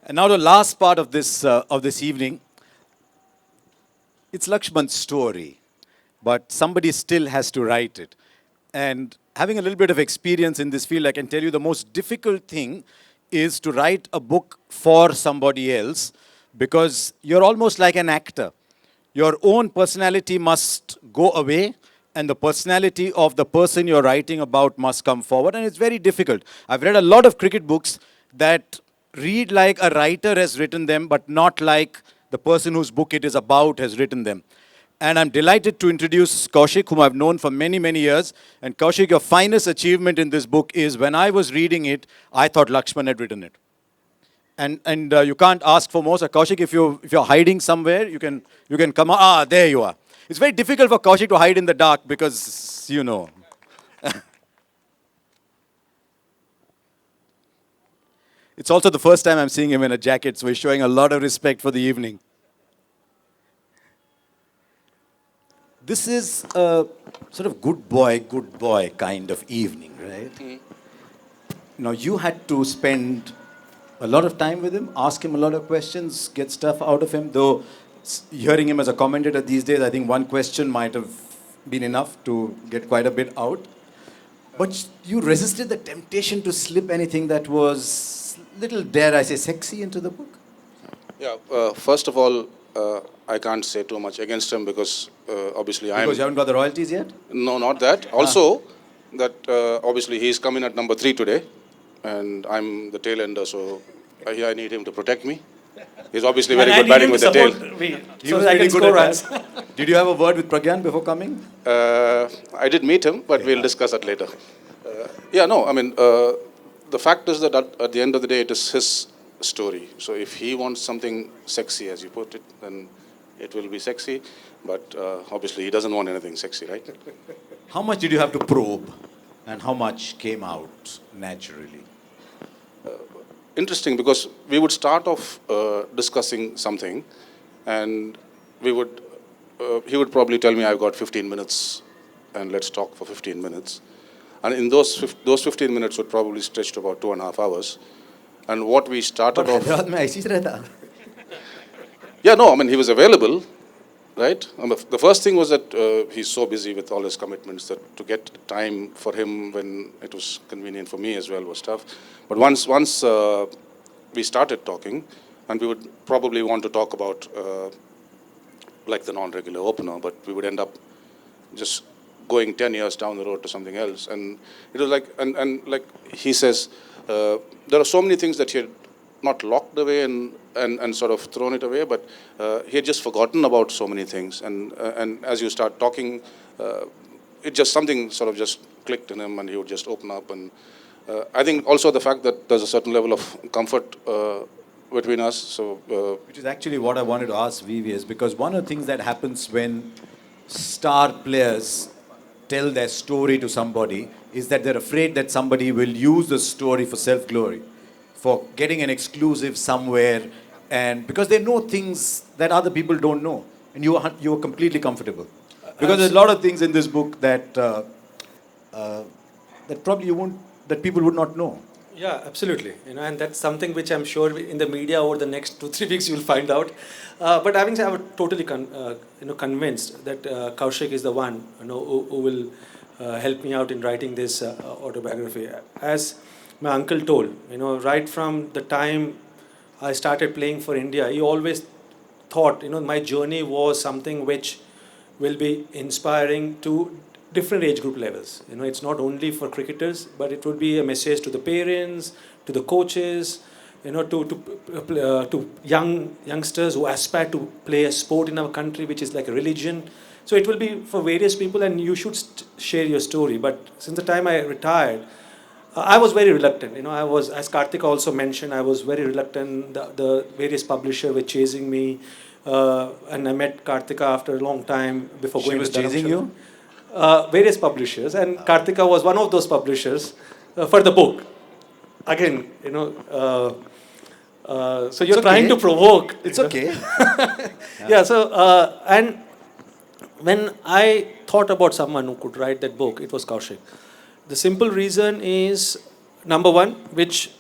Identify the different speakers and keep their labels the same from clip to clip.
Speaker 1: And now the last part of this evening, it's Lakshman's story, but somebody still has to write it. And having a little bit of experience in this field, I can tell you the most difficult thing is to write a book for somebody else because you're almost like an actor. Your own personality must go away, and the personality of the person you're writing about must come forward, and it's very difficult. I've read a lot of cricket books that read like a writer has written them, but not like the person whose book it is about has written them. And I'm delighted to introduce Kaushik, whom I've known for many, many years. And Kaushik, your finest achievement in this book is when I was reading it, I thought Lakshman had written it. And you can't ask for more. So Kaushik, if you're hiding somewhere, you can come out. Ah, there you are. It's very difficult for Kaushik to hide in the dark because you know. It's also the first time I'm seeing him in a jacket, so he's showing a lot of respect for the evening. This is a sort of good boy kind of evening, right? Now, you had to spend a lot of time with him, ask him a lot of questions, get stuff out of him, though hearing him as a commentator these days, I think one question might have been enough to get quite a bit out. But you resisted the temptation to slip anything that was little, dare I say, sexy into the book?
Speaker 2: Yeah, first of all, I can't say too much against him because obviously I'm...
Speaker 1: Because you haven't got the royalties yet?
Speaker 2: No, not that. Also, that obviously he's coming at number 3 today, and I'm the tail ender, so I need him to protect me. He's obviously very good batting with the tail.
Speaker 1: He was pretty good at that. Did you have a word with Pragyan before coming?
Speaker 2: I did meet him, but we'll discuss that later. The fact is that at the end of the day, it is his story. So if he wants something sexy, as you put it, then it will be sexy. But obviously, he doesn't want anything sexy, right?
Speaker 1: How much did you have to probe, and how much came out naturally?
Speaker 2: Interesting, because we would start off discussing something, and he would probably tell me, I've got 15 minutes, and let's talk for 15 minutes. And in those 15 minutes would probably stretch to about 2.5 hours. And what we started off... Yeah, no, I mean, he was available, right? The first thing was that he's so busy with all his commitments that to get time for him when it was convenient for me as well was tough. But once we started talking, and we would probably want to talk about like the non-regular opener, but we would end up just going 10 years down the road to something else. And it was like, and like he says, there are so many things that he had not locked away and sort of thrown it away, but he had just forgotten about so many things. And as you start talking, it just something sort of just clicked in him, and he would just open up. And I think also the fact that there's a certain level of comfort between us. So,
Speaker 1: which is actually what I wanted to ask VVS, because one of the things that happens when star players tell their story to somebody is that they're afraid that somebody will use the story for self-glory, for getting an exclusive somewhere, and because they know things that other people don't know, and you are completely comfortable. Because there's a lot of things in this book that that probably that people would not know.
Speaker 3: Yeah, absolutely. And that's something which I'm sure in the media over the next 2-3 weeks you'll find out. But having said, I was totally convinced that Kaushik is the one who will help me out in writing this autobiography. As my uncle told, right from the time I started playing for India, he always thought, my journey was something which will be inspiring to different age group levels. It's not only for cricketers, but it would be a message to the parents, to the coaches, to youngsters who aspire to play a sport in our country, which is like a religion. So it will be for various people, and you should share your story. But since the time I retired, I was very reluctant. I was, as Karthika also mentioned, I was very reluctant. The various publishers were chasing me, and I met Karthika after a long time before going to
Speaker 1: She was chasing you?
Speaker 3: Various publishers, and Karthika was one of those publishers for the book. Again, so you're trying to provoke.
Speaker 1: It's okay.
Speaker 3: Yeah. So and when I thought about someone who could write that book, it was Kaushik. The simple reason is, number one, which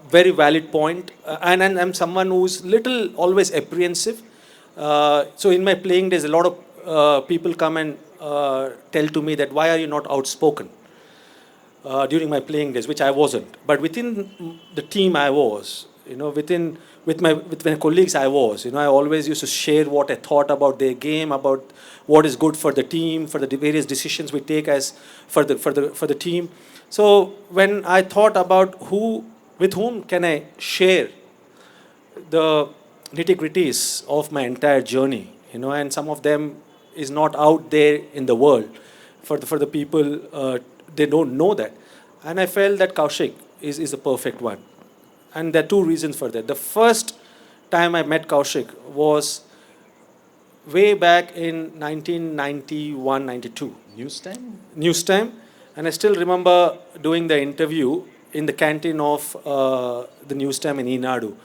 Speaker 3: very valid point. And I'm someone who's little always apprehensive. So in my playing days, a lot of people come and tell to me that why are you not outspoken during my playing days, which I wasn't. But within the team, I was. With my colleagues, I was. I always used to share what I thought about their game, about what is good for the team, for the various decisions we take as for the team. So when I thought about with whom can I share the nitty-gritties of my entire journey, and some of them is not out there in the world for the people, they don't know that. And I felt that Kaushik is the perfect one. And there are two reasons for that. The first time I met Kaushik was way back in 1991-92.
Speaker 1: News time?
Speaker 3: News time. And I still remember doing the interview in the canteen of the News time in Enadu.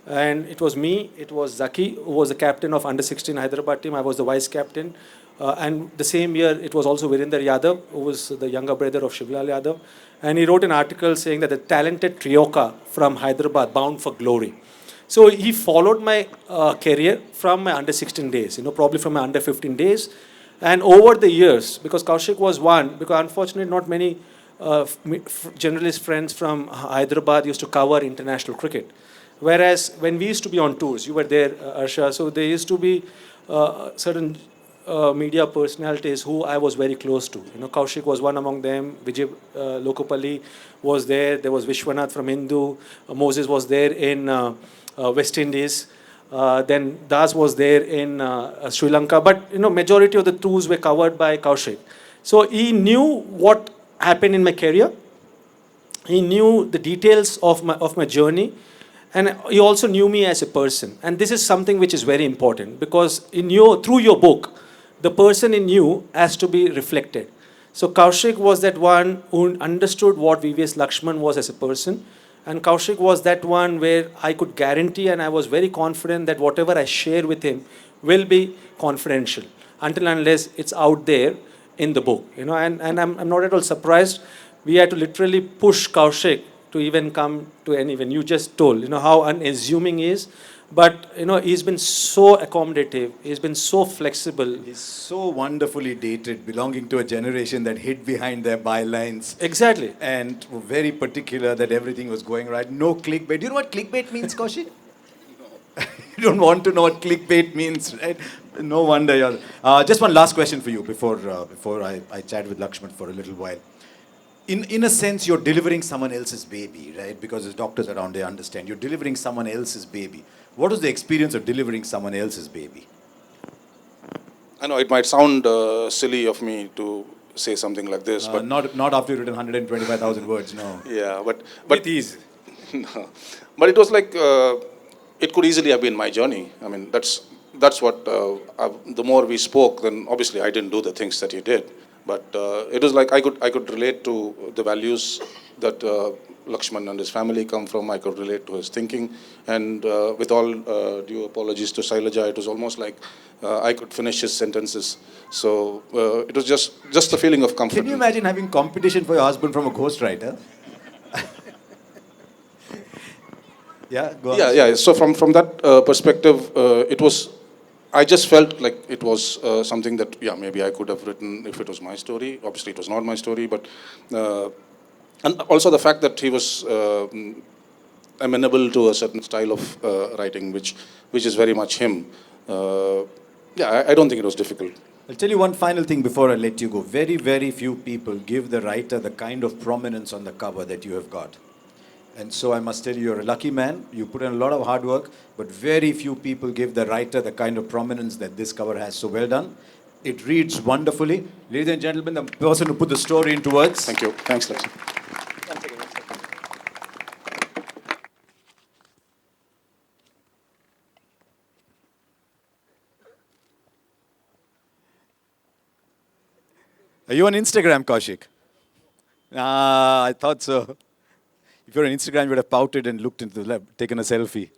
Speaker 3: And it was me, it was Zaki, who was the captain of under-16 Hyderabad team. I was the vice captain. And the same year, it was also Virender Yadav, who was the younger brother of Shivlal Yadav. And he wrote an article saying that the talented Trioka from Hyderabad bound for glory. So he followed my career from my under-16 days, probably from my under-15 days. And over the years, because Kaushik was one, because unfortunately not many journalist friends from Hyderabad used to cover international cricket. Whereas when we used to be on tours, you were there, Arsha, so there used to be certain media personalities who I was very close to. Kaushik was one among them. Vijay Lokapalli was there. There was Vishwanath from Hindu. Moses was there in West Indies. Then Das was there in Sri Lanka. But majority of the tours were covered by Kaushik. So he knew what happened in my career. He knew the details of my journey. And he also knew me as a person. And this is something which is very important, because through your book, the person in you has to be reflected. So Kaushik was that one who understood what VVS Lakshman was as a person. And Kaushik was that one where I could guarantee, and I was very confident that whatever I share with him will be confidential until unless it's out there in the book. And I'm not at all surprised. We had to literally push Kaushik to even come to any event. You just told, how unassuming he is. But, he's been so accommodative. He's been so flexible.
Speaker 1: He's so wonderfully dated, belonging to a generation that hid behind their bylines.
Speaker 3: Exactly.
Speaker 1: And were very particular that everything was going right. No clickbait. Do you know what clickbait means, Kaushik? You don't want to know what clickbait means, right? No wonder you're... just one last question for you before I chat with Lakshman for a little while. In a sense, you're delivering someone else's baby, right? Because there's doctors around, they understand. You're delivering someone else's baby. What was the experience of delivering someone else's baby?
Speaker 2: I know it might sound silly of me to say something like this, but
Speaker 1: Not after you've written 125,000 words, no.
Speaker 2: yeah, but
Speaker 1: With ease.
Speaker 2: no. But it was like it could easily have been my journey. I mean, that's what the more we spoke, then obviously I didn't do the things that he did. But it was like I could relate to the values that Lakshman and his family come from. I could relate to his thinking, and with all due apologies to Sailaja, it was almost like I could finish his sentences. So it was just the feeling of comfort.
Speaker 1: Can you imagine having competition for your husband from a ghostwriter? Yeah, go on.
Speaker 2: Yeah. So from that perspective, it was. I just felt like it was something that, maybe I could have written if it was my story. Obviously, it was not my story, but and also the fact that he was amenable to a certain style of writing, which is very much him. I don't think it was difficult.
Speaker 1: I'll tell you one final thing before I let you go. Very, very few people give the writer the kind of prominence on the cover that you have got. And so I must tell you, you're a lucky man. You put in a lot of hard work, but very few people give the writer the kind of prominence that this cover has. So well done. It reads wonderfully. Ladies and gentlemen, the person who put the story into words.
Speaker 2: Thank you. Thanks, Lakshman.
Speaker 1: Are you on Instagram, Kaushik? I thought so. If you're on Instagram, you would have pouted and looked into the lab, taken a selfie.